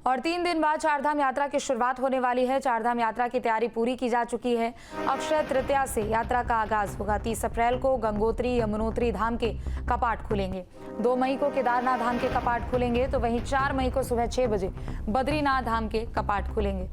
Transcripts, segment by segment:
और 3 दिन बाद चारधाम यात्रा की शुरुआत होने वाली है। चारधाम यात्रा की तैयारी पूरी की जा चुकी है। अक्षय तृतीया से यात्रा का आगाज होगा। 30 अप्रैल को गंगोत्री यमुनोत्री धाम के कपाट खुलेंगे। 2 मई को केदारनाथ धाम के कपाट खुलेंगे, तो वहीं 4 मई को सुबह 6 बजे बद्रीनाथ धाम के कपाट खुलेंगे।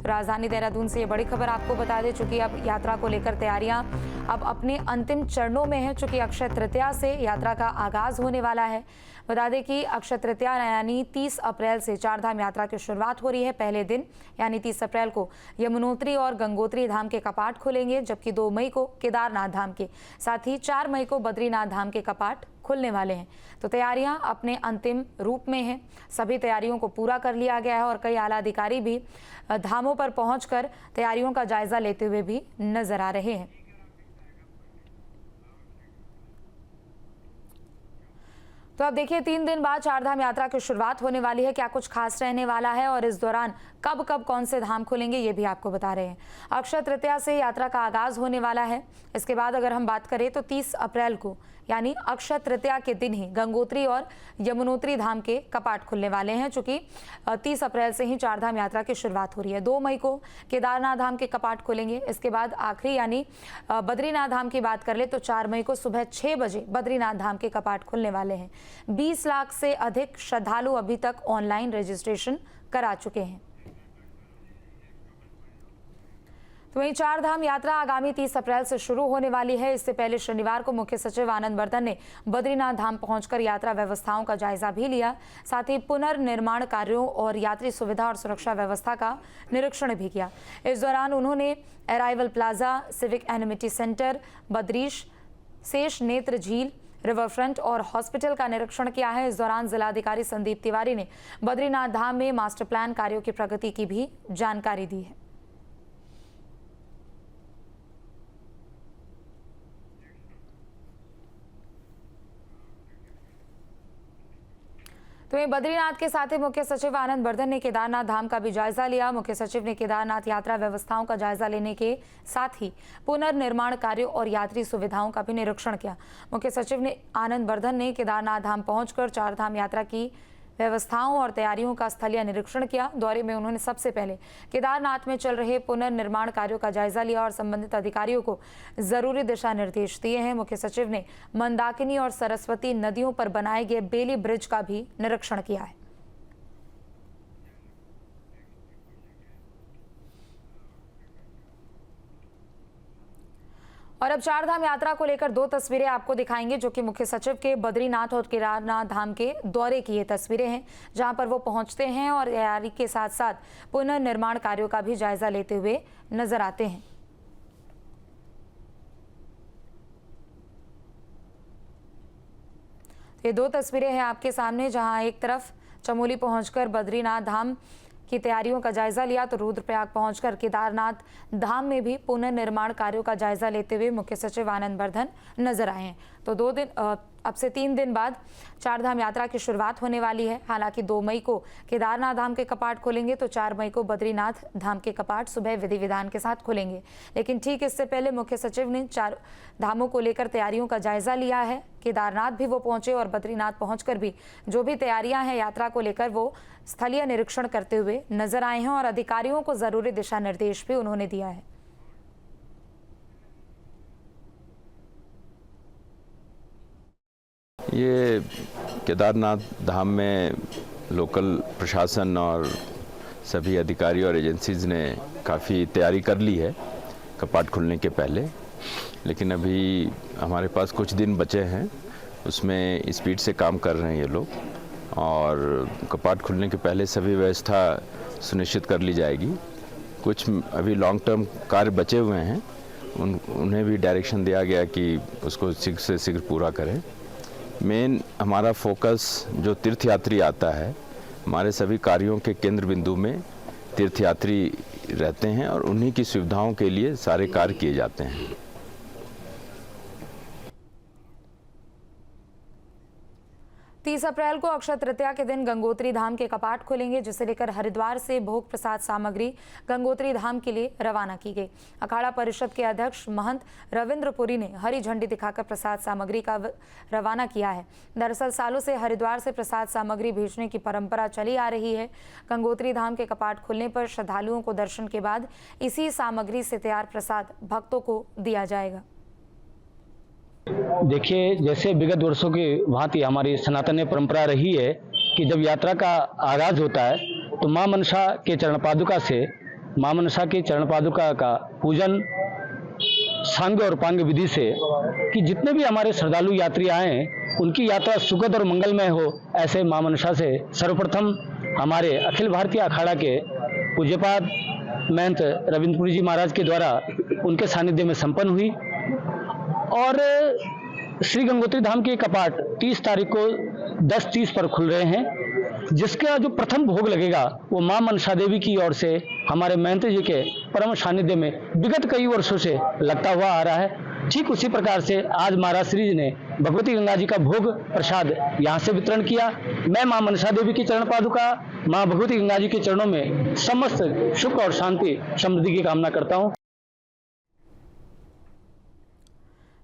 राजधानी देहरादून से ये बड़ी खबर आपको बता दें, चूंकि अब यात्रा को लेकर तैयारियां अब अपने अंतिम चरणों में है, चूंकि अक्षय तृतीया से यात्रा का आगाज होने वाला है। बता दें कि अक्षय तृतीया यानी 30 अप्रैल से चारधाम यात्रा की शुरुआत हो रही है। पहले दिन यानी 30 अप्रैल को यमुनोत्री और गंगोत्री धाम के कपाट खुलेंगे, जबकि 2 मई को केदारनाथ धाम के, साथ ही 4 मई को बद्रीनाथ धाम के कपाट खुलने वाले हैं। तो तैयारियां अपने अंतिम रूप में हैं। सभी तैयारियों को पूरा कर लिया गया है और कई आला अधिकारी भी धामों पर पहुंचकर तैयारियों का जायजा लेते हुए भी नजर आ रहे हैं। तो अब देखिए, 3 दिन बाद चारधाम यात्रा की शुरुआत होने वाली है। क्या कुछ खास रहने वाला है और इस दौरान कब कब कौन से धाम खुलेंगे, ये भी आपको बता रहे हैं। अक्षय तृतीया से यात्रा का आगाज होने वाला है। इसके बाद अगर हम बात करें तो 30 अप्रैल को यानी अक्षय तृतीया के दिन ही गंगोत्री और यमुनोत्री धाम के कपाट खुलने वाले हैं, चूंकि 30 अप्रैल से ही चारधाम यात्रा की शुरुआत हो रही है। 2 मई को केदारनाथ धाम के कपाट खुलेंगे। इसके बाद आखिरी यानी बद्रीनाथ धाम की बात कर ले तो 4 मई को सुबह 6 बजे बद्रीनाथ धाम के कपाट खुलने वाले हैं। 20 लाख से अधिक श्रद्धालु अभी तक ऑनलाइन रजिस्ट्रेशन करा चुके हैं। तो वहीं चारधाम यात्रा आगामी 30 अप्रैल से शुरू होने वाली है। इससे पहले शनिवार को मुख्य सचिव आनंद बर्धन ने बद्रीनाथ धाम पहुंचकर यात्रा व्यवस्थाओं का जायजा भी लिया। साथ ही पुनर्निर्माण कार्यों और यात्री सुविधा और सुरक्षा व्यवस्था का निरीक्षण भी किया। इस दौरान उन्होंने arrival plaza, civic amenity centre, Badrish, Shesh Netra झील, रिवर फ्रंट और हॉस्पिटल का निरीक्षण किया है। इस दौरान जिलाधिकारी संदीप तिवारी ने बद्रीनाथ धाम में मास्टर प्लान कार्यों की प्रगति की भी जानकारी दी है। तो बद्रीनाथ के साथ ही मुख्य सचिव आनंद बर्धन ने केदारनाथ धाम का भी जायजा लिया। मुख्य सचिव ने केदारनाथ यात्रा व्यवस्थाओं का जायजा लेने के साथ ही पुनर्निर्माण कार्यों और यात्री सुविधाओं का भी निरीक्षण किया। मुख्य सचिव ने आनंद बर्धन ने केदारनाथ धाम पहुंचकर चारधाम यात्रा की व्यवस्थाओं और तैयारियों का स्थलीय निरीक्षण किया। दौरे में उन्होंने सबसे पहले केदारनाथ में चल रहे पुनर्निर्माण कार्यों का जायजा लिया और संबंधित अधिकारियों को जरूरी दिशा निर्देश दिए हैं। मुख्य सचिव ने मंदाकिनी और सरस्वती नदियों पर बनाए गए बेली ब्रिज का भी निरीक्षण किया है। और अब चारधाम यात्रा को लेकर 2 तस्वीरें आपको दिखाएंगे, जो कि मुख्य सचिव के बद्रीनाथ और केदारनाथ धाम के दौरे की ये तस्वीरें हैं, जहां पर वो पहुंचते हैं और तैयारी के साथ साथ पुनर्निर्माण कार्यों का भी जायजा लेते हुए नजर आते हैं। ये 2 तस्वीरें हैं आपके सामने, जहां एक तरफ चमोली पहुंचकर बद्रीनाथ धाम की तैयारियों का जायजा लिया, तो रुद्रप्रयाग पहुंचकर केदारनाथ धाम में भी पुनर्निर्माण कार्यों का जायजा लेते हुए मुख्य सचिव आनंद बर्धन नजर आए हैं। तो 2 दिन अब से 3 दिन बाद चारधाम यात्रा की शुरुआत होने वाली है। हालांकि 2 मई को केदारनाथ धाम के कपाट खुलेंगे, तो 4 मई को बद्रीनाथ धाम के कपाट सुबह विधि विधान के साथ खुलेंगे। लेकिन ठीक इससे पहले मुख्य सचिव ने 4 धामों को लेकर तैयारियों का जायजा लिया है। केदारनाथ भी वो पहुंचे और बद्रीनाथ पहुंचकर भी जो भी तैयारियां हैं यात्रा को लेकर वो स्थलीय निरीक्षण करते हुए नजर आए हैं और अधिकारियों को जरूरी दिशा निर्देश भी उन्होंने दिया है। ये केदारनाथ धाम में लोकल प्रशासन और सभी अधिकारी और एजेंसीज ने काफ़ी तैयारी कर ली है कपाट खुलने के पहले, लेकिन अभी हमारे पास कुछ दिन बचे हैं, उसमें स्पीड से काम कर रहे हैं ये लोग और कपाट खुलने के पहले सभी व्यवस्था सुनिश्चित कर ली जाएगी। कुछ अभी लॉन्ग टर्म कार्य बचे हुए हैं, उन्हें भी डायरेक्शन दिया गया कि उसको शीघ्र से शीघ्र पूरा करें। मेन हमारा फोकस जो तीर्थयात्री आता है, हमारे सभी कार्यों के केंद्र बिंदु में तीर्थयात्री रहते हैं और उन्हीं की सुविधाओं के लिए सारे कार्य किए जाते हैं। 30 30 अप्रैल को अक्षय तृतीया के दिन गंगोत्री धाम के कपाट खुलेंगे, जिसे लेकर हरिद्वार से भोग प्रसाद सामग्री गंगोत्री धाम के लिए रवाना की गई। अखाड़ा परिषद के अध्यक्ष महंत रविंद्र पुरी ने हरी झंडी दिखाकर प्रसाद सामग्री का रवाना किया है। दरअसल सालों से हरिद्वार से प्रसाद सामग्री भेजने की परंपरा चली आ रही है। गंगोत्री धाम के कपाट खुलने पर श्रद्धालुओं को दर्शन के बाद इसी सामग्री से तैयार प्रसाद भक्तों को दिया जाएगा। देखिए, जैसे विगत वर्षों की भांति हमारी सनातन परंपरा रही है कि जब यात्रा का आगाज होता है तो मां मनसा के चरण पादुका का पूजन सांग और पांग विधि से कि जितने भी हमारे श्रद्धालु यात्री आए उनकी यात्रा सुखद और मंगलमय हो, ऐसे मां मनसा से सर्वप्रथम हमारे अखिल भारतीय अखाड़ा के पूज्यपाद महंत रविंद्रपुरी जी महाराज के द्वारा उनके सानिध्य में संपन्न हुई और श्री गंगोत्री धाम के कपाट 30 तारीख को 10:30 पर खुल रहे हैं, जिसका जो प्रथम भोग लगेगा वो मां मनसा देवी की ओर से हमारे महंत जी के परम सानिध्य में विगत कई वर्षों से लगता हुआ आ रहा है। ठीक उसी प्रकार से आज महाराज श्री जी ने भगवती गंगा जी का भोग प्रसाद यहाँ से वितरण किया। मैं मां मनसा देवी की चरण पादुका, मां भगवती गंगा जी के चरणों में समस्त सुख और शांति समृद्धि की कामना करता हूँ।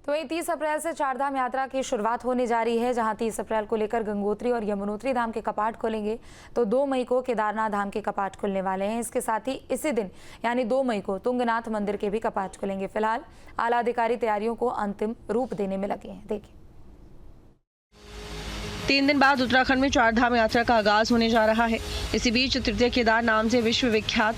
तो वहीं 30 अप्रैल से चारधाम यात्रा की शुरुआत होने जा रही है, जहां 30 अप्रैल को लेकर गंगोत्री और यमुनोत्री धाम के कपाट खुलेंगे, तो 2 मई को केदारनाथ धाम के कपाट खुलने वाले हैं। इसके साथ ही इसी दिन यानी 2 मई को तुंगनाथ मंदिर के भी कपाट खुलेंगे। फिलहाल आला अधिकारी तैयारियों को अंतिम रूप देने में लगे हैं। देखिए, 3 दिन बाद उत्तराखंड में चारधाम यात्रा का आगाज होने जा रहा है। इसी बीच तृतीय केदार नाम से विश्व विख्यात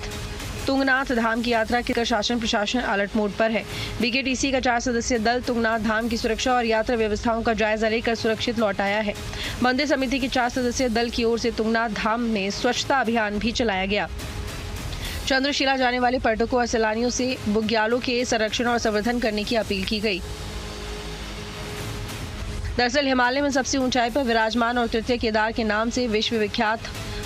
तुंगनाथ धाम की यात्रा के शासन प्रशासन अलर्ट मोड पर है। बीकेटीसी का 4 सदस्यीय दल तुंगनाथ धाम की सुरक्षा और यात्रा व्यवस्थाओं का जायजा लेकर सुरक्षित लौट आया है। मंदिर समिति के 4 सदस्यीय दल की ओर से तुंगनाथ धाम में स्वच्छता अभियान भी चलाया गया। चंद्रशिला जाने वाले पर्यटकों और सैलानियों से बुग्यालों के संरक्षण और संवर्धन करने की अपील की गई। दरअसल हिमालय में सबसे ऊंचाई पर विराजमान और तृतीय केदार के नाम से विश्व विख्यात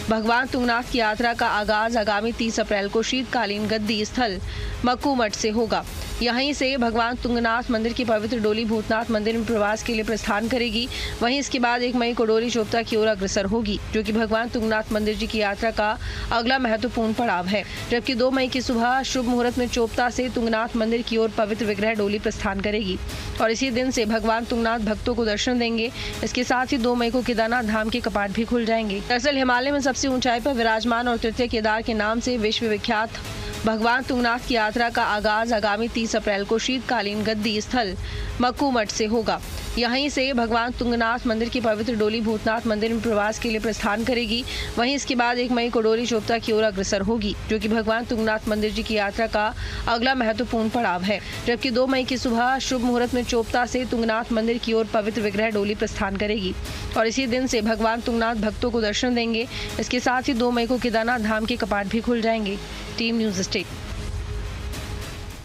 भगवान तुंगनाथ की यात्रा का आगाज आगामी 30 अप्रैल को शीतकालीन गद्दी स्थल मक्कू मठ से होगा। यहीं से भगवान तुंगनाथ मंदिर की पवित्र डोली भूतनाथ मंदिर में प्रवास के लिए प्रस्थान करेगी। वहीं इसके बाद 1 मई को डोली चोपता की ओर अग्रसर होगी, जो कि भगवान तुंगनाथ मंदिर जी की यात्रा का अगला महत्वपूर्ण पड़ाव है। जबकि 2 मई की सुबह शुभ मुहूर्त में चोपता से तुंगनाथ मंदिर की ओर पवित्र विग्रह डोली प्रस्थान करेगी और इसी दिन से भगवान तुंगनाथ भक्तों को दर्शन देंगे। इसके साथ ही 2 मई को केदारनाथ धाम के कपाट भी खुल जाएंगे। दरअसल हिमालय में सबसे ऊंचाई पर विराजमान और तृतीय केदार के नाम से विश्व विख्यात भगवान तुंगनाथ की यात्रा का आगाज आगामी 30 अप्रैल को शीतकालीन गद्दी स्थल मक्कू मठ से होगा। यहीं से भगवान तुंगनाथ मंदिर की पवित्र डोली भूतनाथ मंदिर में प्रवास के लिए प्रस्थान करेगी। वहीं इसके बाद 1 मई को डोली चोपता की ओर अग्रसर होगी, जो कि भगवान तुंगनाथ मंदिर जी की यात्रा का अगला महत्वपूर्ण पड़ाव है। जबकि 2 मई की सुबह शुभ मुहूर्त में चोपता से तुंगनाथ मंदिर की ओर पवित्र विग्रह डोली प्रस्थान करेगी और इसी दिन से भगवान तुंगनाथ भक्तों को दर्शन देंगे। इसके साथ ही 2 मई को केदारनाथ धाम के कपाट भी खुल जाएंगे। Team news state.